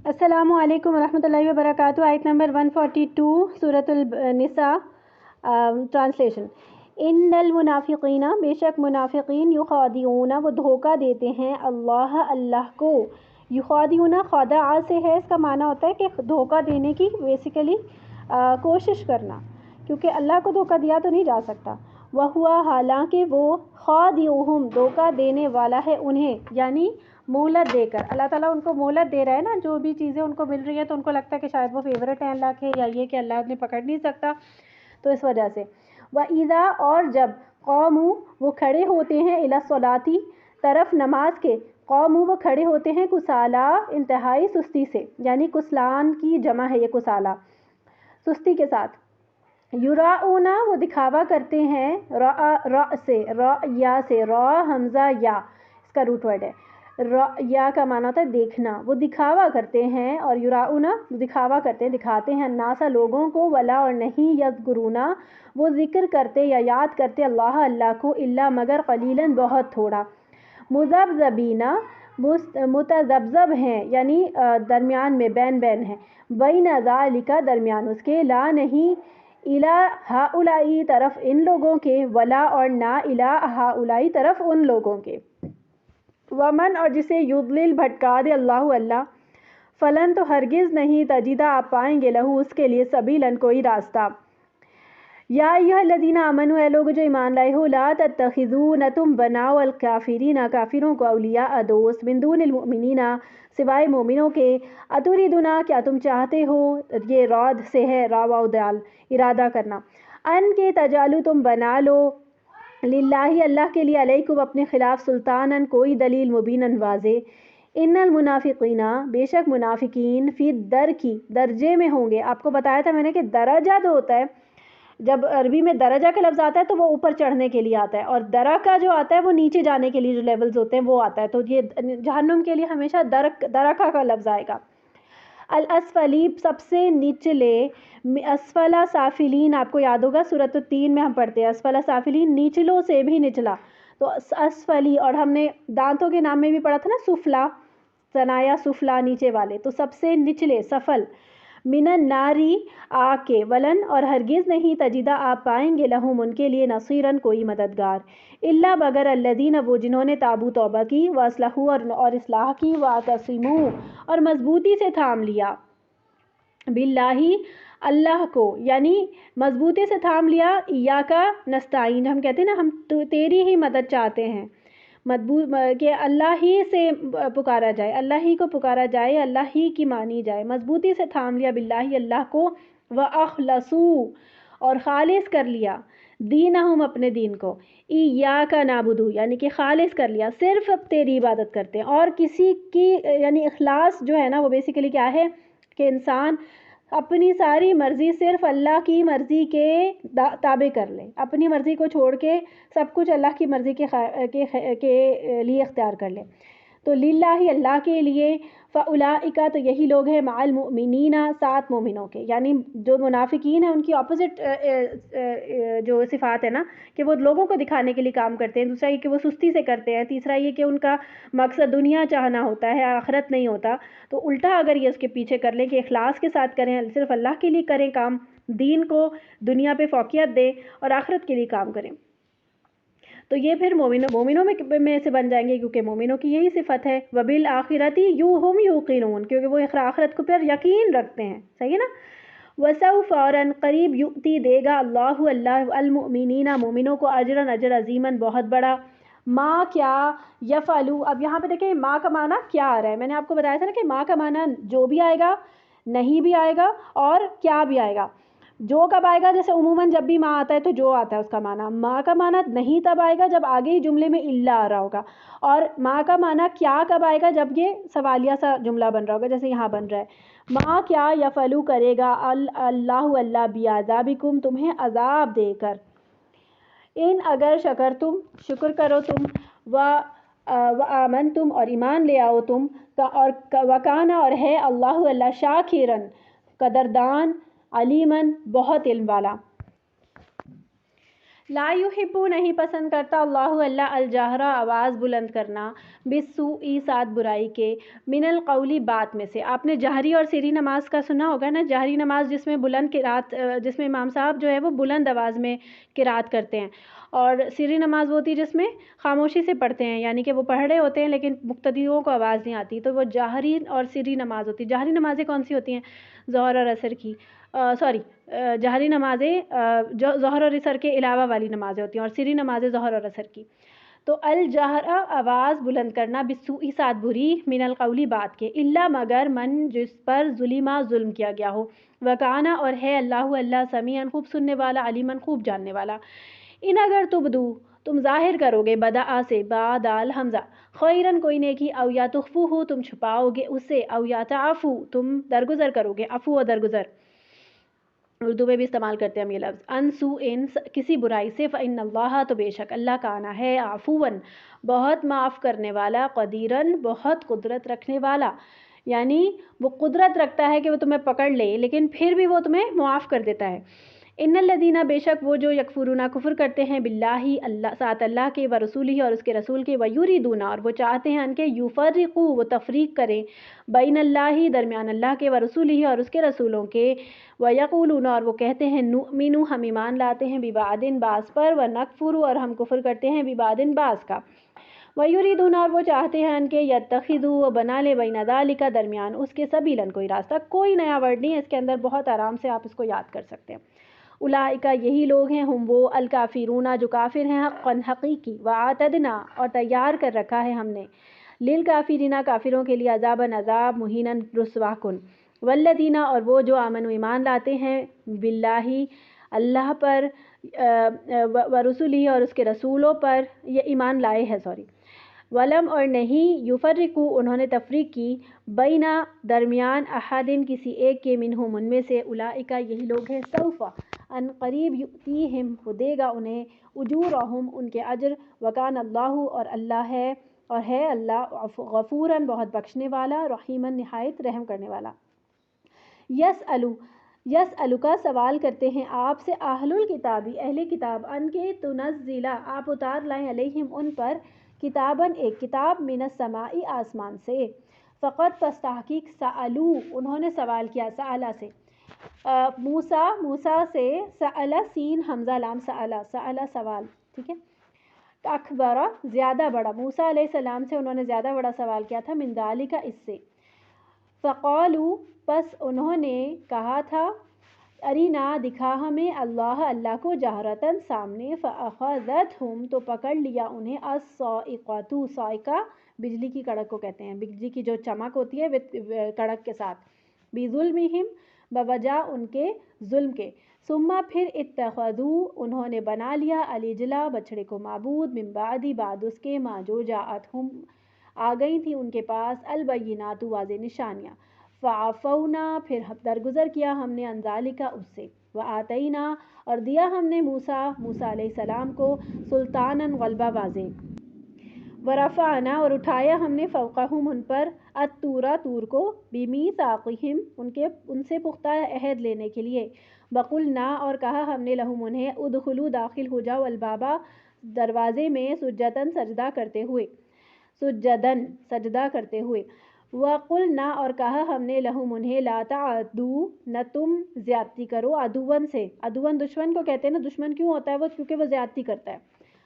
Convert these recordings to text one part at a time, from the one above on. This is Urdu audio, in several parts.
السلام علیکم ورحمۃ اللہ وبرکاتہ۔ آیت نمبر 142 سورۃ النساء، ٹرانسلیشن۔ ان المنافقین، بے شک منافقین، یخادعون، وہ دھوکہ دیتے ہیں، اللہ کو۔ یخادعون خداع سے ہے، اس کا معنی ہوتا ہے کہ دھوکہ دینے کی بیسیکلی کوشش کرنا، کیونکہ اللہ کو دھوکہ دیا تو نہیں جا سکتا۔ وہوا، حالانکہ وہ، خادعہم، دھوکہ دینے والا ہے انہیں، یعنی مہلت دے کر۔ اللہ تعالیٰ ان کو مہلت دے رہا ہے نا، جو بھی چیزیں ان کو مل رہی ہیں تو ان کو لگتا ہے کہ شاید وہ فیوریٹ ہیں اللہ کے، یا یہ کہ اللہ انہیں پکڑ نہیں سکتا، تو اس وجہ سے۔ وَإِذَا، اور جب، قوموا، وہ کھڑے ہوتے ہیں، إِلَى الصَّلَاةِ، طرف نماز کے، قوموا، وہ کھڑے ہوتے ہیں، کسالى، انتہائی سستی سے، یعنی کسلان کی جمع ہے یہ کسالى، سستی کے ساتھ۔ یراؤون، وہ دکھاوا کرتے ہیں، یا سے، را حمزہ یا، اس کا روٹ ورڈ ہے۔ یا کا معنی ہوتا ہے دیکھنا، وہ دکھاوا کرتے ہیں، اور یراؤون دکھاوا کرتے ہیں، دکھاتے ہیں، الناس لوگوں کو، ولا اور نہیں، یذکرون وہ ذکر کرتے یا یاد کرتے، اللہ کو، الا مگر، قلیلا بہت تھوڑا۔ مذبذبین، متذبذب ہیں، یعنی درمیان میں، بین بین ہیں، بین ذالک، درمیان اس کے، لا نہیں، الی ہؤلاء، طرف ان لوگوں کے، ولا اور نہ، الی ہؤلاء، طرف ان لوگوں کے۔ ومن، اور جسے، یضلل، بھٹکا دے، اللہ، فلن، تو ہرگز نہیں، تجدہ، آپ پائیں گے، لہو، اس کے لیے، سبیلاً، کوئی راستہ۔ یا ایھا الذین آمنوا، اے لوگ جو ایمان لائے ہو، لا تتخذوا، نہ تم بناؤ، الکافرین، کافروں کو، اولیاء، دوست، من دون المؤمنین، سوائے مومنوں کے، اتریدون، کیا تم چاہتے ہو، یہ راد سے ہے، را واو دال، ارادہ کرنا، ان کے، تجعلوا، تم بنا لو، للہ، اللہ کے لیے، علیکم، اپنے خلاف، سلطاناً، کوئی دلیل، مبیناً، واضح۔ ان المنافقین، بے شک منافقین، فی الدرکی، درجے میں ہوں گے۔ آپ کو بتایا تھا میں نے کہ درجہ جو ہوتا ہے، جب عربی میں درجہ کا لفظ آتا ہے تو وہ اوپر چڑھنے کے لیے آتا ہے، اور درکہ جو آتا ہے وہ نیچے جانے کے لیے، جو لیولز ہوتے ہیں وہ آتا ہے، تو یہ جہنم کے لیے ہمیشہ درکہ کا لفظ آئے گا۔ الاسفلی، سب سے نچلے، اسفلا سافلین، آپ کو یاد ہوگا سورۃ التین میں ہم پڑھتے ہیں، اسفلا سافلین، نیچلوں سے بھی نچلا، تو اسفلی، اور ہم نے دانتوں کے نام میں بھی پڑھا تھا نا، سفلا، ثنایا سفلا، نیچے والے، تو سب سے نچلے، سفل، من الناری، آگ کے، ولن، اور ہرگز نہیں، تجدہ، آپ پائیں گے، لہم، ان کے لیے، نصیراً، کوئی مددگار، الا مگر، الذین، وہ جنہوں نے، تابوا، توبہ کی، واصلحوا، اور اصلاح کی، واعتصموا، اور مضبوطی سے تھام لیا، باللہ، اللہ کو، یعنی مضبوطی سے تھام لیا، ایاک نستعین، ہم کہتے ہیں نا ہم تیری ہی مدد چاہتے ہیں، کہ اللہ ہی سے پکارا جائے، اللہ ہی کو پکارا جائے، اللہ ہی کی مانی جائے، مضبوطی سے تھام لیا، باللہ، اللہ کو، وَأَخْلَصُوا، اور خالص کر لیا، دینہم، اپنے دین کو، ایاک نعبدو، یعنی کہ خالص کر لیا، صرف اب تیری عبادت کرتے ہیں، اور کسی کی، یعنی اخلاص جو ہے نا وہ بیسیکلی کیا ہے کہ انسان اپنی ساری مرضی صرف اللہ کی مرضی کے تابع کر لے، اپنی مرضی کو چھوڑ کے سب کچھ اللہ کی مرضی کے لیے اختیار کر لے، تو للہ، اللہ کے لیے، فاولئک، تو یہی لوگ ہیں، مع المؤمنین، ساتھ مومنوں کے، یعنی جو منافقین ہیں ان کی اپوزٹ جو صفات ہے نا، کہ وہ لوگوں کو دکھانے کے لیے کام کرتے ہیں، دوسرا یہ کہ وہ سستی سے کرتے ہیں، تیسرا یہ کہ ان کا مقصد دنیا چاہنا ہوتا ہے، آخرت نہیں ہوتا، تو الٹا اگر یہ اس کے پیچھے کر لیں کہ اخلاص کے ساتھ کریں، صرف اللہ کے لیے کریں کام، دین کو دنیا پہ فوقیت دیں، اور آخرت کے لیے کام کریں، تو یہ پھر مومنوں میں سے بن جائیں گے، کیونکہ مومنوں کی یہی صفت ہے، وبالآخرۃ ہم یوقنون، کیونکہ وہ آخرت کو پر یقین رکھتے ہیں، صحیح ہے نا۔ وسوف، فوراً، قریب، یؤتی، دے گا، اللہ المؤمنین، مومنوں کو، اجرا، اجر، عظیماً، بہت بڑا، ما، کیا، یفعلوا، اب یہاں پہ دیکھیں ما کا معنی کیا آ رہا ہے، میں نے آپ کو بتایا تھا نا کہ ما کا معنی جو بھی آئے گا، نہیں بھی آئے گا، اور کیا بھی آئے گا۔ جو کب آئے گا، جیسے عموماً جب بھی ما آتا ہے تو جو آتا ہے اس کا معنی، ما کا معنی نہیں تب آئے گا جب آگے ہی جملے میں الا آ رہا ہوگا، اور ما کا معنی کیا کب آئے گا، جب یہ سوالیہ سا جملہ بن رہا ہوگا، جیسے یہاں بن رہا ہے، ما، کیا، یفعلوا، کرے گا، اللہ بعذابکم، تمہیں عذاب دے کر، ان، اگر، شکرتم، شکر کرو تم، وآمنتم، اور ایمان لے آؤ تم، اور وکان، اور ہے، اللہ شاکرن، قدردان، علیمن، بہت علم والا۔ لا یحبو نہیں پسند کرتا اللہ اللہ الجہرا آواز بلند کرنا بالسوء ساتھ برائی کے من القولی بات میں سے. آپ نے جہری اور سری نماز کا سنا ہوگا نا. جہری نماز جس میں بلند قرات جس میں امام صاحب جو ہے وہ بلند آواز میں قرات کرتے ہیں, اور سری نماز وہ ہوتی ہے جس میں خاموشی سے پڑھتے ہیں, یعنی کہ وہ پڑھ رہے ہوتے ہیں لیکن مقتدیوں کو آواز نہیں آتی, تو وہ جہری اور سری نماز ہوتی ہے. جہری نمازیں کون سی ہوتی ہیں؟ ظہر اور عصر کی, جہری نمازیں جو ظہر اور عصر کے علاوہ والی نمازیں ہوتی ہیں, اور سری نمازیں ظہر اور عصر کی. تو الجہر آواز بلند کرنا بالسوء ساتھ بری من القولی بات کے, الا مگر من جس پر ظلمہ ظلم کیا گیا ہو, وکانا اور ہے اللہ اللہ سمیعاً خوب سننے والا, علیماً خوب جاننے والا. ان اگر تبدو تم ظاہر کرو گے بدآ سے بعد الحمزہ خیرن کوئی نیکی, او یا تخفو ہو تم چھپاؤ گے اسے, او یا تعفو تم درگزر کرو گے, عفو و درگزر اردو میں بھی استعمال کرتے ہیں ہم یہ لفظ, ان سوء کسی برائی سے, فإن اللہ تو بے شک اللہ کانا ہے عفواً بہت معاف کرنے والا, قدیراً بہت قدرت رکھنے والا. یعنی وہ قدرت رکھتا ہے کہ وہ تمہیں پکڑ لے لیکن پھر بھی وہ تمہیں معاف کر دیتا ہے. ان الذین بے شک وہ جو یکفرون کفر کرتے ہیں باللہ اللہ ساتھ اللہ کے, و رسولہ اور اس کے رسول کے, ویریدون اور وہ چاہتے ہیں ان کے, یفرقوا وہ تفریق کریں, بین اللہ درمیان اللہ کے, و رسولہ اور اس کے رسولوں کے, ویقولون اور وہ کہتے ہیں, نؤمن ہم ایمان لاتے ہیں, ببعض بعض پر, ونکفر اور ہم کفر کرتے ہیں, ببعض بعض کا, ویریدون اور وہ چاہتے ہیں ان کے, یتخذوا وہ بنا لے, بین ذالک درمیان اس کے, سبیلاً کوئی راستہ. کوئی نیا ورڈ نہیں ہے اس کے اندر, بہت آرام سے آپ اس کو یاد کر سکتے ہیں. اولئک یہی لوگ ہیں, ہم وہ, الکافرون جو کافر ہیں, حقاً حقیقی, وَأَعْتَدْنَا اور تیار کر رکھا ہے ہم نے, للکافرین کافروں کے لیے, عذاباً عذاب, مہیناً رسوا کن. والذین اور وہ جو آمنوا ایمان لاتے ہیں, باللہ اللہ پر, ورسولہ اور اس کے رسولوں پر, یہ ایمان لائے ہیں ولم اور نہیں, یفرقو انہوں نے تفریق کی, بینا درمیان, احدن کسی ایک کے, منہم ان میں سے, اولئک یہی لوگ ہیں, سوف ان قریب, یؤتیہم وہ دے گا انہیں, اجورہم ان کے اجر, وکان اللہ اور اللہ ہے, اور ہے اللہ, غفوراً بہت بخشنے والا, رحیماً نہایت رحم کرنے والا. یسألو کا سوال کرتے ہیں آپ سے, اہل الکتابی اہل کتاب, ان کے تنزلہ آپ اتار لائیں, علیہم ان پر, کتاباً ایک کتاب, من السماء آسمان سے, فقط پس تحقیق, سألو انہوں نے سوال کیا, سألہ سے, موسیٰ سے, سألہ سین حمزہ لام, سألہ سوال, ٹھیک ہے, اکبر زیادہ بڑا, موسیٰ علیہ السلام سے انہوں نے زیادہ بڑا سوال کیا تھا, من ذالک اس سے, فقالو پس انہوں نے کہا تھا, ارینا دکھا ہمیں, اللہ اللہ کو, جہرتاً سامنے, فأخذتہم تو پکڑ لیا انہیں, الصاعقۃ صاعقہ بجلی کی کڑک کو کہتے ہیں, بجلی کی جو چمک ہوتی ہے کڑک کے ساتھ, بظلمہم بوجہ ان کے ظلم کے, ثم پھر اتخذوا انہوں نے بنا لیا, العجل بچڑے کو, معبود, من بعد بعد اس کے, ما جو جاءتہم آ گئی تھی ان کے پاس, البینات واضح نشانیاں, فعفونا پھر درگزر کیا ہم نے, عن ذالک اس سے, وآتینا اور دیا ہم نے, موسیٰ علیہ السلام کو, سلطاناً غلبہ واضح, ورفعنا اور اٹھایا ہم نے, فوقہم ان پر, الطور طور کو, بمیثاقہم ان سے پختہ عہد لینے کے لیے, وقلنا اور کہا ہم نے, لہم انہیں, ادخلوا داخل ہو جاؤ, البابا دروازے میں, سجداً سجدہ کرتے ہوئے, وقلنا اور کہا ہم نے, لہم انہیں, لا تعدوا نہ تم زیادتی کرو, عدوًا سے, عدوًا دشمن کو کہتے ہیں نا, دشمن کیوں ہوتا ہے وہ, کیونکہ وہ زیادتی کرتا ہے,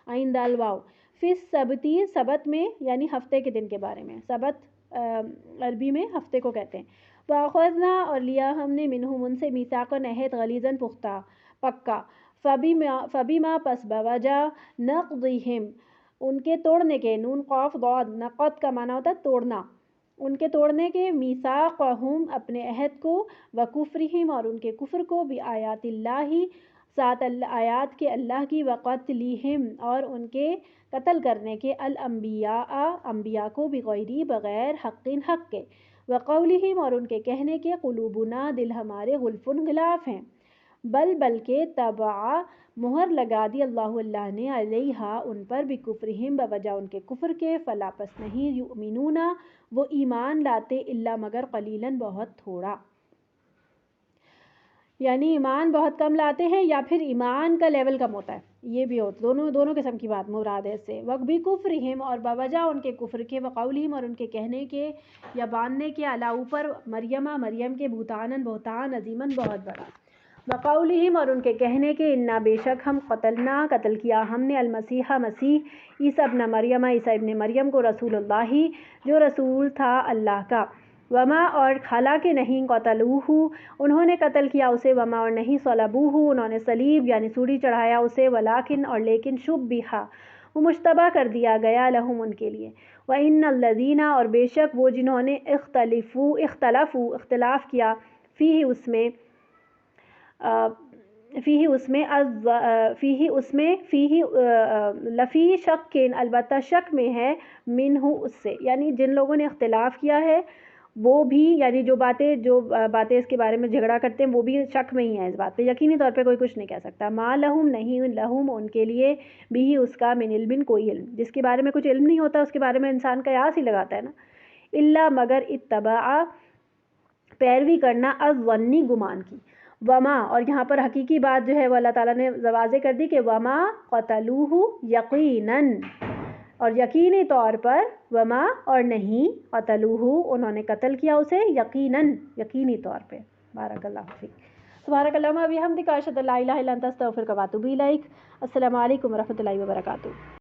عین دال واو, فی السبتی سبت میں, یعنی ہفتے کے دن کے بارے میں, سبت عربی میں ہفتے کو کہتے ہیں, فاخذنا اور لیا ہم نے, منہم ان سے, میثاقاً عہد, غلیظاً پختہ پکا, فبما پس بوجہ, نقضہم ان کے توڑنے کے, نون قاف ضاد, نقض کا معنی ہوتا ہے توڑنا, ان کے توڑنے کے, میثاقہم اپنے عہد کو, وکفرہم اور ان کے کفر کو, بآیات اللہ ساتھ آیات کے اللہ کی, وقتلہم اور ان کے قتل کرنے کے, الانبیاء انبیاء کو, بغیر بغیر, حق حق کے, وقولہم اور ان کے کہنے کے, قلوبنا دل ہمارے, غلف غلاف ہیں, بلکہ طبع مہر لگا دی, اللہ اللہ نے, علیہا ان پر, بکفرہم بوجہ ان کے کفر کے, فلا پس نہیں, یؤمنون وہ ایمان لاتے, الا مگر, قلیلاً بہت تھوڑا, یعنی ایمان بہت کم لاتے ہیں, یا پھر ایمان کا لیول کم ہوتا ہے, یہ بھی ہو دونوں قسم کی بات مراد ہے اس سے. وَبِكُفْرِهِمْ اور بوجہ ان کے کفر کے، وقولہم اور ان کے کہنے کے یا باندھنے کے، علی اوپر مریم کے، بہتان عظیماً بہت بڑا. وقولہم اور ان کے کہنے کے، انا بے شک ہم قتل کیا ہم نے المسیح مسیح عیسیٰ ابن مریم عیسیٰ ابن مریم کو رسول اللہ جو رسول تھا اللہ کا. وما اور حالانکہ نہیں قتلوہ انہوں نے قتل کیا اسے، وما اور نہیں صلبوہ انہوں نے صلیب یعنی سولی چڑھایا اسے، ولیکن اور لیکن شبہ وہ مشتبہ کر دیا گیا لہم ان کے لیے. وَإِنَّ الَّذِينَ اور بے شک وہ جنہوں نے اختلاف کیا فیہ لفی شک البتہ شک میں ہے، منہ اس سے، یعنی جن لوگوں نے اختلاف کیا ہے وہ بھی، یعنی جو باتیں اس کے بارے میں جھگڑا کرتے ہیں وہ بھی شک میں ہی ہیں اس بات پہ، یقینی طور پہ کوئی کچھ نہیں کہہ سکتا. ما لہم نہیں لہم ان کے لیے بھی اس کا من علم کوئی علم، جس کے بارے میں کچھ علم نہیں ہوتا اس کے بارے میں انسان قیاس ہی لگاتا ہے نا. الا مگر اتباع پیروی کرنا الظنی گمان کی. وما اور یہاں پر حقیقی بات جو ہے وہ اللہ تعالیٰ نے واضح کر دی کہ وما قتلوہ یقیناً اور یقینی طور پر، وما اور نہیں قتلوہ انہوں نے قتل کیا اسے یقیناً یقینی طور پہ. بارک اللہ فیک. سبحانک اللہم و بحمدک اشہد ان لا الہ الا انت استغفرک و اتوب الیک. السلام علیکم و رحمۃ اللہ وبرکاتہ.